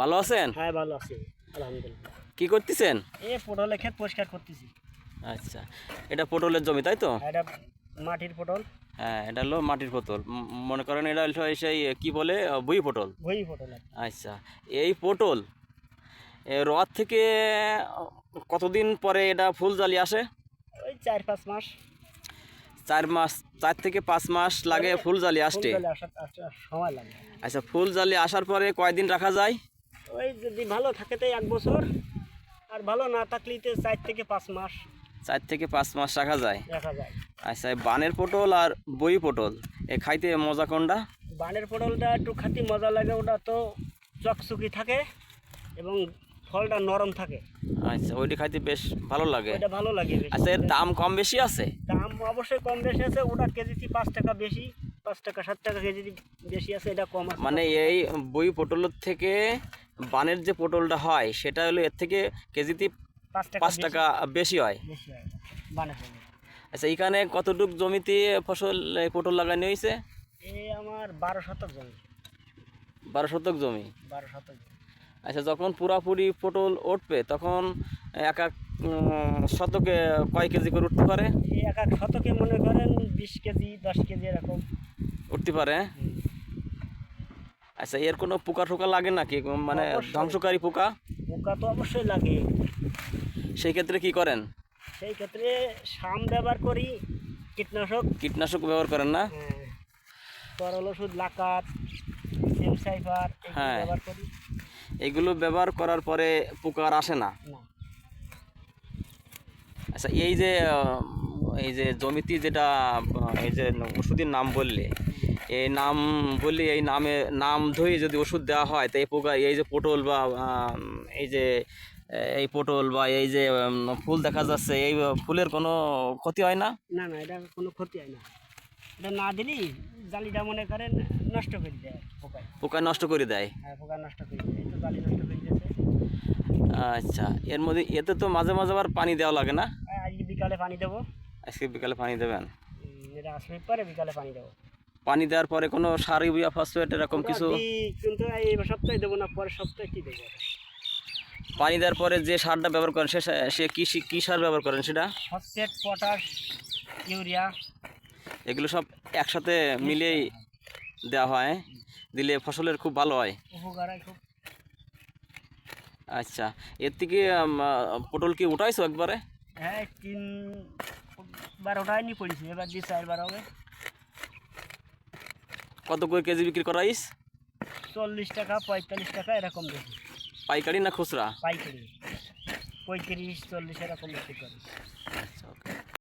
ভালো আছেন? হ্যাঁ ভালো আছি আলহামদুলিল্লাহ। কি করতেছেন? পটলের ক্ষেত পরিষ্কার করতেছি। আচ্ছা, এটা পটলের জমি তাই তো? এটা মাটির পটল। হ্যাঁ, এটা হলো মাটির পটল। মনে করেন এটা হলো সেই কি বলে ভুঁই পটল। ভুঁই পটল আর কি। আচ্ছা, এই পটল রোয়ার থেকে কতদিন পরে এটা ফুল জালি আসে? ওই 4-5 মাস 4 মাস, 4 থেকে 5 মাস লাগে ফুল জালি ফুল আসতে। জলে আসার সময় লাগে। আচ্ছা, ফুল জালি আসার পরে কয়দিন রাখা যায়? ওই যদি ভালো থাকে তাই 1 বছর, আর ভালো না থাকলে 4 থেকে 5 মাস 4 থেকে 5 মাস রাখা যায়। রাখা যায়। আচ্ছা, এই বানের পটল আর বই পটল এ খাইতে মজা কোনটা? বানের পটলটা একটু খাতি মজা লাগে, ওটা তো চকচকি থাকে এবং ফলটা নরম থাকে। আচ্ছা, ওইটি খাইতে বেশ ভালো লাগে। ওটা ভালো লাগে বেশি। আচ্ছা, এর দাম কম বেশি আছে? দাম অবশ্যই কম বেশি আছে, ওটা কেজিতে 5 টাকা বেশি, 5 টাকা 7 টাকা কেজি বেশি আছে, এটা কম আছে। মানে এই বই পটলের থেকে বানের যে পটলটা হয় সেটা হলো এর থেকে কেজিতে 5 টাকা বেশি হয়। বেশি হয় বানের পটল। আচ্ছা, এখানে কতটুক জমিতে এই পটল লাগানো হয়েছে? আমার 12 শতক জমি। 12 শতক জমি। 12 শতক জমি। আচ্ছা, যখন পুরাপুরি পটল উঠবে তখন এক এক শতকে কয় কেজি করে উঠতে পারে? এক এক শতকে মনে করেন 20 কেজি 10 কেজি এরকম উঠতে পারে। আচ্ছা, এর কোনো পোকা টোকা লাগে নাকি, মানে অবশ্যই। ধ্বংসকারী পোকা? পোকা তো অবশ্যই লাগে। সেই ক্ষেত্রে কি করেন? সেই ক্ষেত্রে সাম ব্যবহার করি, কীটনাশক। কীটনাশক ব্যবহার করেন না? তরল ওষুধ, লাকাত, এমসাইফার হ্যাঁ। ব্যবহার করি। এগুলো ব্যবহার করার পরে পোকা আর আসে না? না। আচ্ছা, এই যে জমিতে যেটা এই যে ওষুধের নাম বললে, এই নাম বললে এই নাম ধরে যদি ওষুধ দেওয়া হয় তো এই পোকা, এই যে পটল বা এই পটল বা এই যে ফুল দেখা যাচ্ছে, এই ফুলের কোনো ক্ষতি হয় না? না না, এটা কোনো ক্ষতি হয় না। এটা না দিলেই জালিটা মনে করেন নষ্ট করে দেয় পোকায়। পোকা নষ্ট করে দেয়? হ্যাঁ, পোকা নষ্ট করে দেয়, এই তো জালি নষ্ট করে দিয়েছে। আচ্ছা, এর মধ্যে এতে তো মাঝে মাঝে আবার পানি দেওয়া লাগে না? আজকে বিকালে পানি দেবো। আজকে বিকালে পানি দেবেন? এটা আসলে পরে বিকালে পানি দেবো। পানি দেওয়ার পরে কোনো সার, ইউরিয়া, ফসফেট এরকম কিছু? কিন্তু এই সপ্তাহে দেবো না, পরের সপ্তাহে কি দেবো? পানি দেওয়ার পরে যে সারটা ব্যবহার করেন সে কি সার ব্যবহার করেন সেটা? ফসফেট, পটাশ, ইউরিয়া এগুলো সব একসাথে মিলিয়েই দেওয়া হয়, দিলে ফসলের খুব ভালো হয়। উপকার হয় খুব। আচ্ছা, এর থেকে পটল কি উঠাইছো একবারে? হ্যাঁ, 3বার ওটাই পড়েছি, এবার দিয়ে 4বার হবে। কত করে কেজি বিক্রি করাইস? 40 টাকা 45 টাকা এরকম বেশি। পাইকারি না খুচরা? পাইকারি 35-40 এরকম বিক্রি করি। আচ্ছা, ওকে।